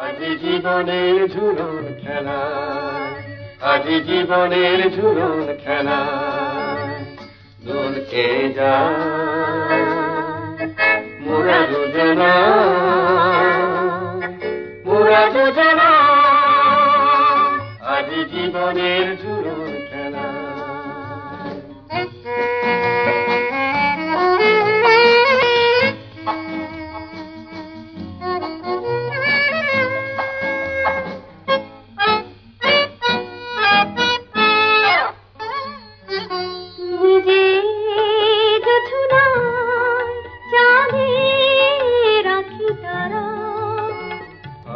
আজি জীবনের ঝুলন খেলা, আজি জীবনের ঝুলন খেলা, দোল খেয়ে যায় মোরা দুজনা, মোরা দুজনা, আজি জীবনের ঝুলন খেলা।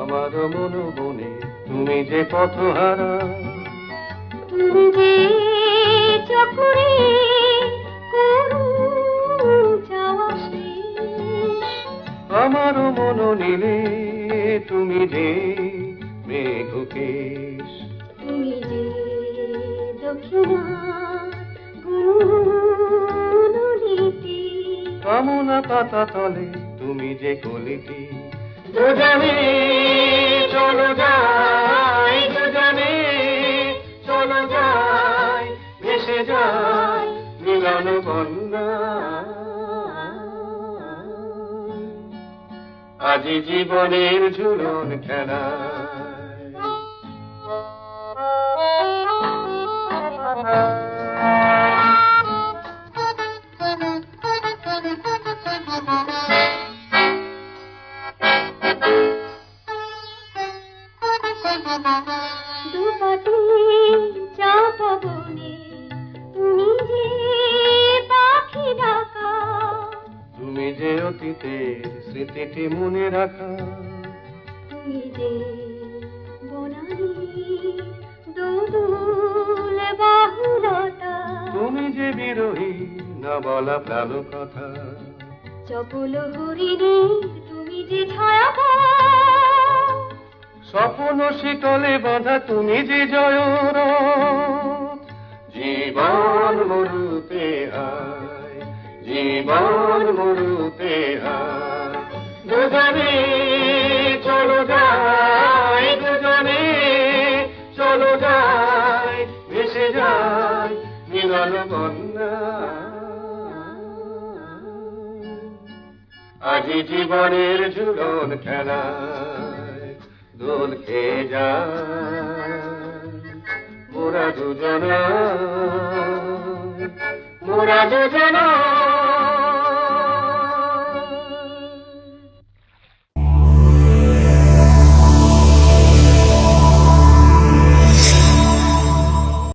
আমার মন বনে তুমি যে পথহারা, তুমি যে চকরে আমার মন নীলে তুমি যে মেঘকেশ, তুমি যে দক্ষিণা কামনা পাতা তলে তুমি যে কলিটি। দুজনে চলো যাই, দুজনে চলো যাই, ভেসে যাই মিলন বন্যা, আজি জীবনের ঝুলন খেলা। দুপাটি চাপা বনে তুমি যে পাখি ডাকা, তুমি যে অতীতের স্মৃতিটি মনে রাখা, তুমি যে বনানী দোদুল বাহুলতা, তুমি যে বিরোহী না বলা প্রাণ কথা, চপল হরিণী তুমি যে ছায়া, স্বপ্ন শিকলে বাঁধা তুমি যে জয়রথ, জীবন মরুতে হায়, জীবন মরুতে হায়, দুজনে চলো যাই, দুজনে চলো যাই, ভেসে যাই মিলন বন্যা, আজি জীবনের ঝুলন খেলা, দোল খেয়ে যায় মোরা দুজনা, মোরা দুজনা।